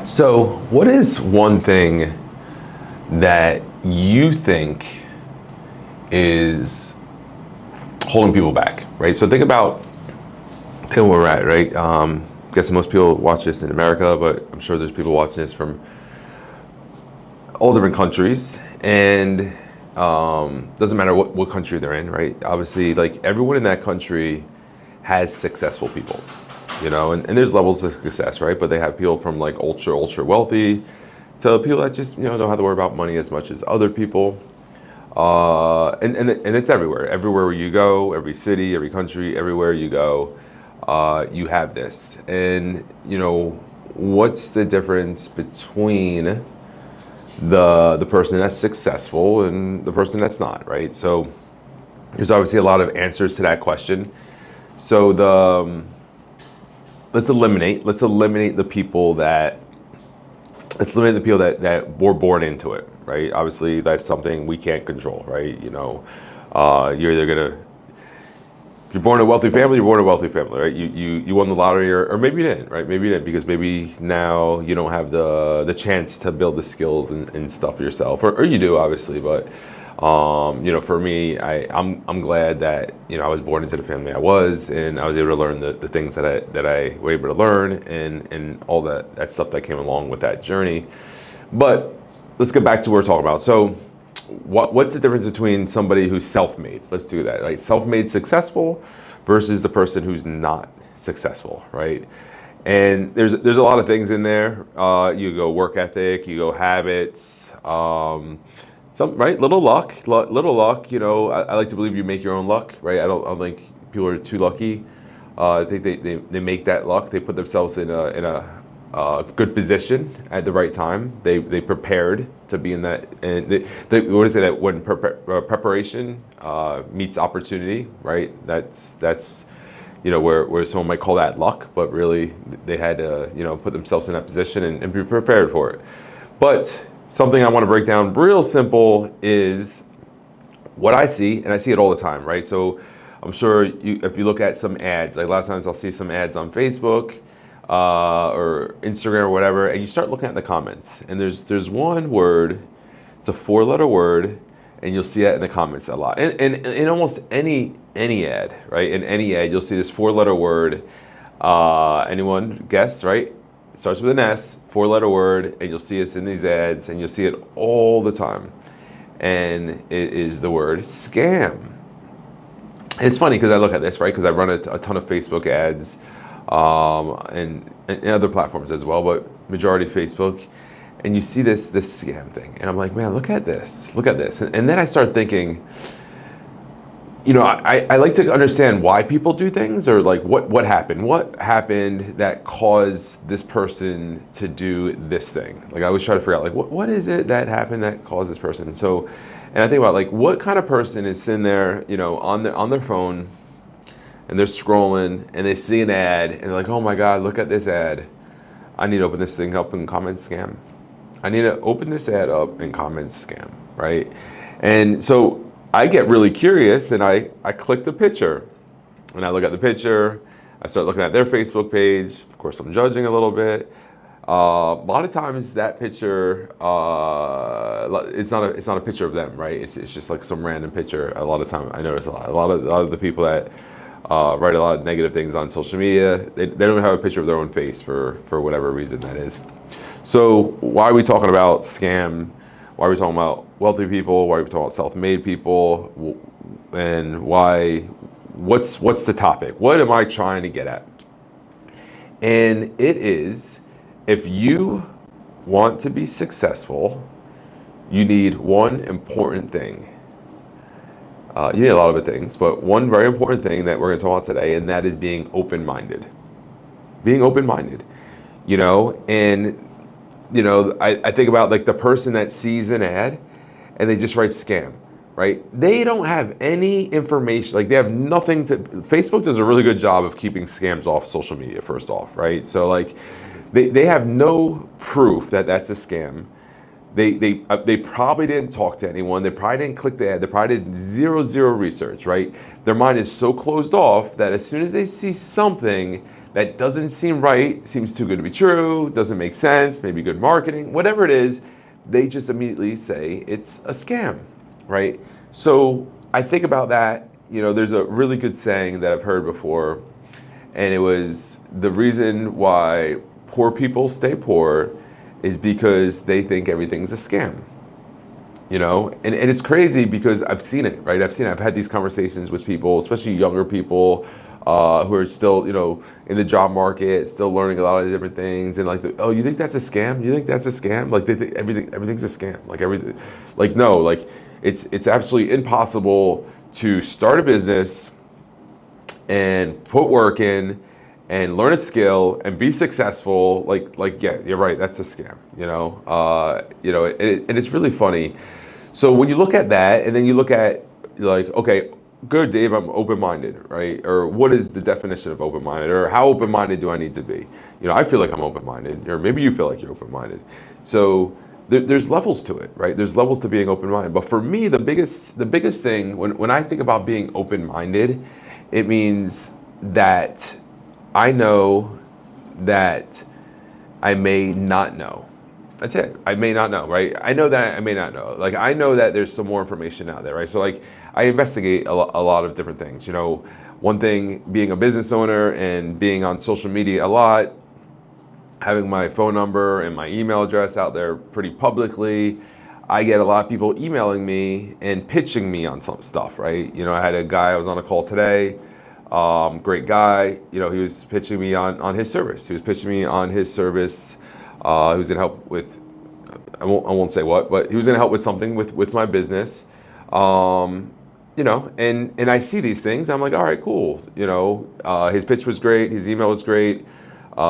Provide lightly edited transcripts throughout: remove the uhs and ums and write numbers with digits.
So, what is one thing that you think is holding people back, right? So think where we're at, right? Guess most people watch this in America, but I'm sure there's people watching this from all different countries, and doesn't matter what country they're in, right? Obviously, like everyone in that country has successful people, and there's levels of success, right? But they have people from like ultra wealthy to people that just don't have to worry about money as much as other people. And it's everywhere. Everywhere you go, every city, every country, everywhere you go, you have this. And what's the difference between the person that's successful and the person that's not, right? So there's obviously a lot of answers to that question. So let's eliminate the people that were born into it, right? Obviously, that's something we can't control, right? You're either gonna if you're born in a wealthy family, you're born in a wealthy family, right? You won the lottery, or maybe you didn't, right? Maybe you didn't, because maybe now you don't have the chance to build the skills and stuff yourself, or you do, obviously. But for me, I'm glad that I was born into the family I was, and I was able to learn the things that I were able to learn, and all that stuff that came along with that journey. But let's get back to what we're talking about. So what's the difference between somebody who's self-made? Let's do that. Like self-made successful versus the person who's not successful, right? And there's a lot of things in there. You go work ethic, you go habits, right? Little luck. I like to believe you make your own luck, right? I don't think people are too lucky. I think they make that luck. They put themselves in a good position at the right time. They prepared to be in that, and they what is it that when preparation meets opportunity, right? That's where someone might call that luck, but really they had to put themselves in that position and be prepared for it. But something I want to break down real simple is what I see, and I see it all the time, right? So I'm sure if you look at some ads, like a lot of times I'll see some ads on Facebook or Instagram or whatever, and you start looking at the comments, and there's one word, it's a 4-letter word, and you'll see that in the comments a lot. And in almost any ad, right? In any ad, you'll see this 4-letter word. Anyone guess, right? It starts with an S, 4-letter word, and you'll see us in these ads, and you'll see it all the time. And it is the word scam. And it's funny because I look at this, right? Because I run a ton of Facebook ads, and other platforms as well, but majority Facebook, and you see this scam thing, and I'm like, man, look at this, and then I start thinking, I like to understand why people do things, or like what happened that caused this person to do this thing. Like I always try to figure out like what is it that happened that caused this person. And I think about like what kind of person is sitting there, on their phone, and they're scrolling, and they see an ad, and they're like, oh my God, look at this ad. I need to open this thing up and comment scam. I need to open this ad up and comment scam, right? And so I get really curious, and I click the picture, and I look at the picture. I start looking at their Facebook page. Of course, I'm judging a little bit. A lot of times that picture, it's not a picture of them, right? It's just like some random picture. A lot of time I notice a lot of the people that write a lot of negative things on social media, they don't have a picture of their own face for whatever reason that is. So why are we talking about scam? Why are we talking about wealthy people? Why are we talking about self-made people? And what's the topic? What am I trying to get at? And it is, if you want to be successful, you need one important thing. You need a lot of things, but one very important thing that we're going to talk about today, and that is being open-minded. Being open-minded, and I think about like the person that sees an ad and they just write scam, right? They don't have any information, like they have nothing to. Facebook does a really good job of keeping scams off social media, first off, right? So like they have no proof that that's a scam. They probably didn't talk to anyone. They probably didn't click the ad. They probably did zero research, right? Their mind is so closed off that as soon as they see something that doesn't seem right, seems too good to be true, doesn't make sense, maybe good marketing, whatever it is, they just immediately say it's a scam, right? So I think about that. There's a really good saying that I've heard before, and it was, the reason why poor people stay poor is because they think everything's a scam. And it's crazy because I've seen it, right? I've had these conversations with people, especially younger people, who are still, in the job market, still learning a lot of different things, and like, oh, you think that's a scam? You think that's a scam? Like, they think everything's a scam. Like everything, like, no, like it's absolutely impossible to start a business and put work in and learn a skill and be successful. Like, yeah, you're right, that's a scam. And it's really funny. So when you look at that, and then you look at, like, okay, good, Dave, I'm open-minded, right? Or what is the definition of open-minded? Or how open-minded do I need to be? I feel like I'm open-minded, or maybe you feel like you're open-minded. So there's levels to it, right? There's levels to being open-minded. But for me, the biggest thing, when I think about being open-minded, it means that I know that I may not know. That's it. I may not know, right? I know that I may not know. Like, I know that there's some more information out there, right? So, like, I investigate a lot of different things. One thing, being a business owner and being on social media a lot, having my phone number and my email address out there pretty publicly, I get a lot of people emailing me and pitching me on some stuff, right? I had a guy, I was on a call today, great guy, he was pitching me on his service. He was pitching me on his service. He was gonna help with, I won't say what, but he was gonna help with something with my business. And I see these things, I'm like, all right, cool. His pitch was great, his email was great,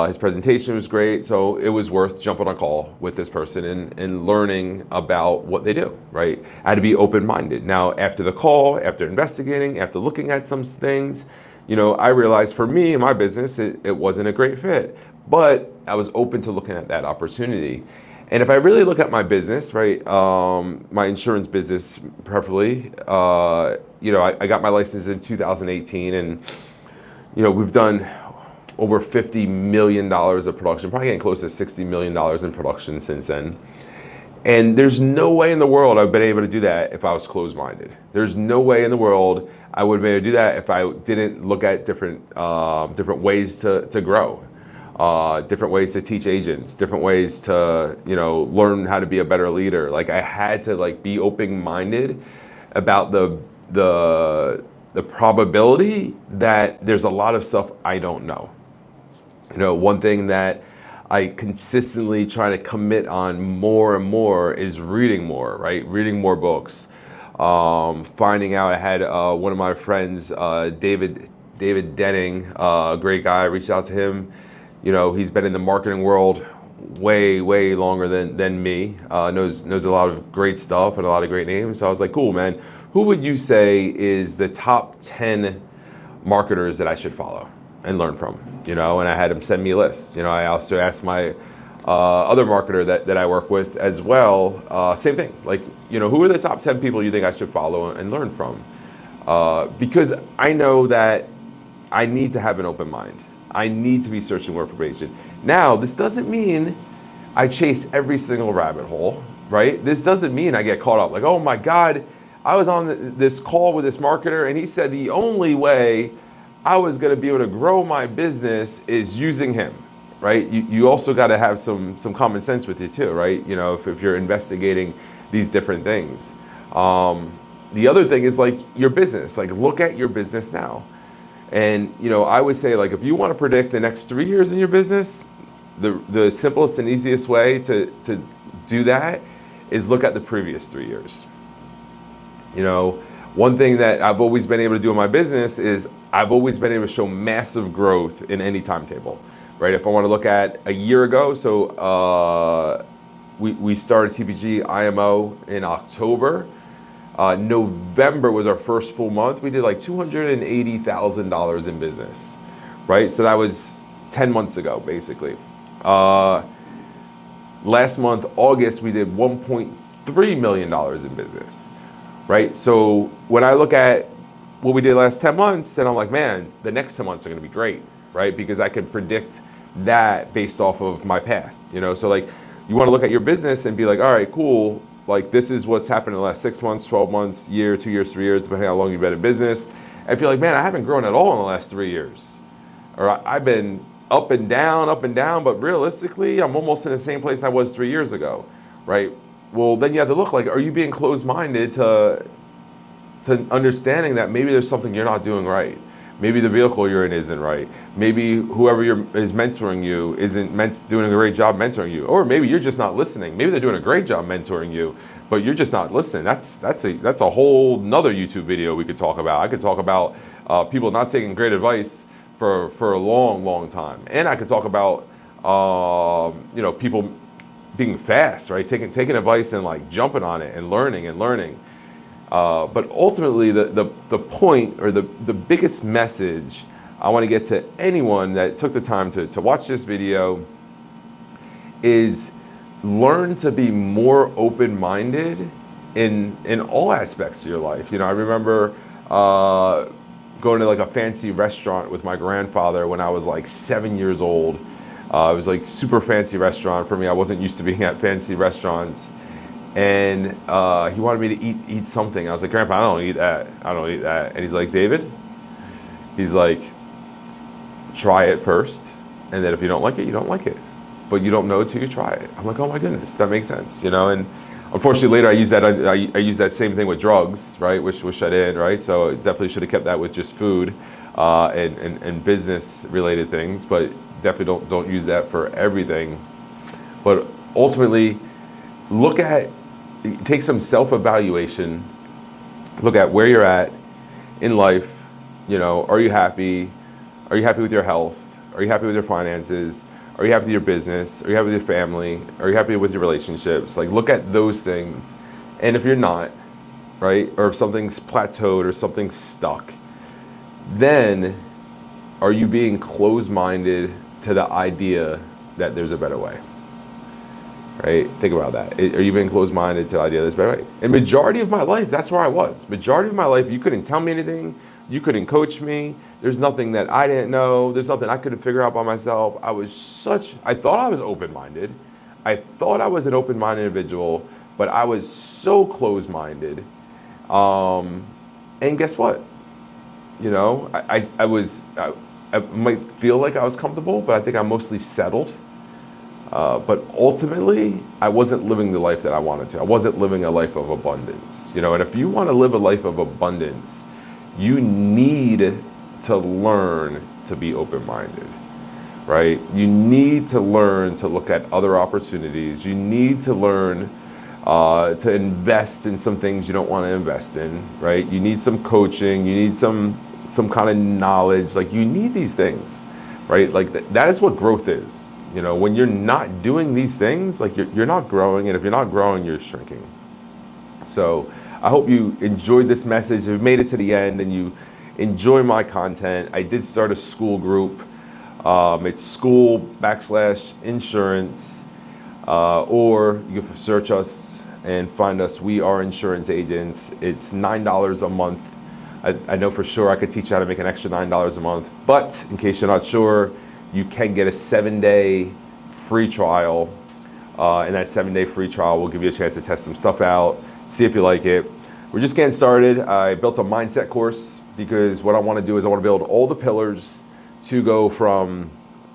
his presentation was great, so it was worth jumping on a call with this person and learning about what they do, right? I had to be open-minded. Now, after the call, after investigating, after looking at some things, I realized for me and my business, it wasn't a great fit, but I was open to looking at that opportunity. And if I really look at my business, right, my insurance business preferably, I got my license in 2018, and we've done over $50 million of production, probably getting close to $60 million in production since then. And there's no way in the world I've been able to do that if I was closed-minded. There's no way in the world I would be able to do that if I didn't look at different ways to grow. Different ways to teach agents, different ways to, learn how to be a better leader. Like, I had to be open-minded about the probability that there's a lot of stuff I don't know. One thing that I consistently try to commit on more and more is reading more, right? Reading more books. Finding out, I had one of my friends, David Denning, a great guy, I reached out to him. He's been in the marketing world way longer than me. Knows a lot of great stuff and a lot of great names. So I was like, cool, man. Who would you say is the top 10 marketers that I should follow and learn from? And I had him send me a list. I also asked my other marketer that I work with as well, same thing. Like, who are the top 10 people you think I should follow and learn from? Because I know that I need to have an open mind. I need to be searching more information. Now, this doesn't mean I chase every single rabbit hole, right? This doesn't mean I get caught up like, oh my God, I was on this call with this marketer and he said the only way I was gonna be able to grow my business is using him, right? You also gotta have some common sense with you too, right? If you're investigating these different things. The other thing is like your business, like look at your business now. And I would say, like, if you want to predict the next 3 years in your business, the simplest and easiest way to do that is look at the previous 3 years. One thing that I've always been able to do in my business is I've always been able to show massive growth in any timetable, right? If I want to look at a year ago, so we started TPG IMO in October. November was our first full month. We did like $280,000 in business, right? So that was 10 months ago, basically. Last month, August, we did $1.3 million in business, right? So when I look at what we did last 10 months, then I'm like, man, the next 10 months are gonna be great, right? Because I can predict that based off of my past, So like, you want to look at your business and be like, all right, cool. Like, this is what's happened in the last 6 months, 12 months, year, 2 years, 3 years, depending on how long you've been in business. And if you're like, man, I haven't grown at all in the last 3 years, or I've been up and down, but realistically, I'm almost in the same place I was 3 years ago, right? Well, then you have to look like, are you being closed-minded to understanding that maybe there's something you're not doing right? Maybe the vehicle you're in isn't right. Maybe whoever is mentoring you isn't doing a great job mentoring you. Or maybe you're just not listening. Maybe they're doing a great job mentoring you, but you're just not listening. That's a whole nother YouTube video we could talk about. I could talk about people not taking great advice for a long time. And I could talk about people being fast, right? Taking advice and like jumping on it and learning. But ultimately, the point or the biggest message I want to get to anyone that took the time to watch this video is learn to be more open-minded in all aspects of your life. I remember going to like a fancy restaurant with my grandfather when I was like 7 years old. It was like super fancy restaurant for me. I wasn't used to being at fancy restaurants. And he wanted me to eat something. I was like, Grandpa, I don't eat that. And he's like, David, he's like, try it first. And then if you don't like it, you don't like it. But you don't know till you try it. I'm like, oh my goodness, that makes sense, And unfortunately later I used that same thing with drugs, right? Which I did, right? So I definitely should have kept that with just food and business related things. But definitely don't use that for everything. But ultimately, take some self-evaluation, look at where you're at in life. Are you happy? Are you happy with your health? Are you happy with your finances? Are you happy with your business? Are you happy with your family? Are you happy with your relationships? Like, look at those things. And if you're not, right, or if something's plateaued or something's stuck, then are you being closed-minded to the idea that there's a better way? Right? Think about that. Are you being closed-minded to the idea there's a better way? And majority of my life, that's where I was. Majority of my life, you couldn't tell me anything. You couldn't coach me. There's nothing that I didn't know. There's nothing I couldn't figure out by myself. I thought I was open-minded. I thought I was an open-minded individual, but I was so closed-minded. And guess what? I might feel like I was comfortable, but I think I mostly settled. But ultimately, I wasn't living the life that I wanted to. I wasn't living a life of abundance. And if you want to live a life of abundance, you need to learn to be open-minded, right? You need to learn to look at other opportunities. You need to learn to invest in some things you don't want to invest in, right? You need some coaching. You need some kind of knowledge. Like, you need these things, right? Like, that is what growth is. When you're not doing these things, like you're not growing, and if you're not growing, you're shrinking. So I hope you enjoyed this message. If you've made it to the end and you enjoy my content, I did start a Skool group. It's Skool/insurance, or you can search us and find us. We are insurance agents. It's $9 a month. I know for sure I could teach you how to make an extra $9 a month, but in case you're not sure, you can get a 7-day free trial. And that 7-day free trial will give you a chance to test some stuff out, see if you like it. We're just getting started. I built a mindset course because what I want to do is I want to build all the pillars to go from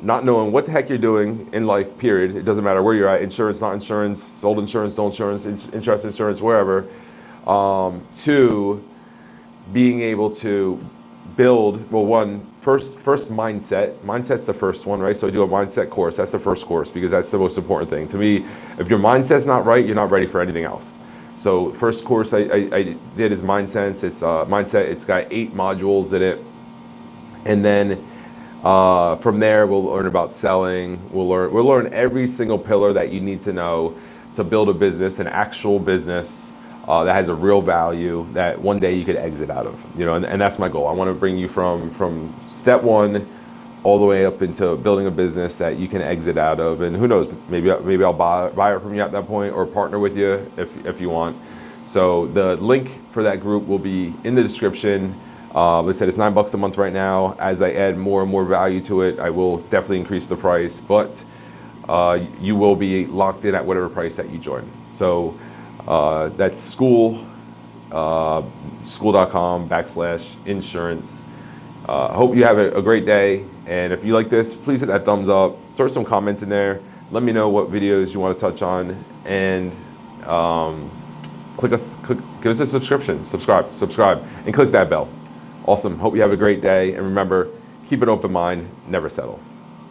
not knowing what the heck you're doing in life, period. It doesn't matter where you're at, insurance, not insurance, sold insurance, don't insurance, interest insurance, wherever, to being able to build, first mindset. Mindset's the first one, right? So I do a mindset course. That's the first course because that's the most important thing. To me, if your mindset's not right, you're not ready for anything else. So first course I did is Mindset. It's got 8 modules in it. And then from there, we'll learn about selling. We'll learn every single pillar that you need to know to build a business, an actual business that has a real value that one day you could exit out of, and that's my goal. I want to bring you from step 1 all the way up into building a business that you can exit out of, and who knows, maybe I'll buy it from you at that point or partner with you if you want. So the link for that group will be in the description. Like I said, it's $9 a month right now. As I add more and more value to it, I will definitely increase the price, but you will be locked in at whatever price that you join. So that's Skool, skool.com/insurance. Hope you have a great day. And if you like this, please hit that thumbs up. Throw some comments in there. Let me know what videos you want to touch on. And give us a subscribe, and click that bell. Awesome. Hope you have a great day. And remember, keep an open mind, never settle.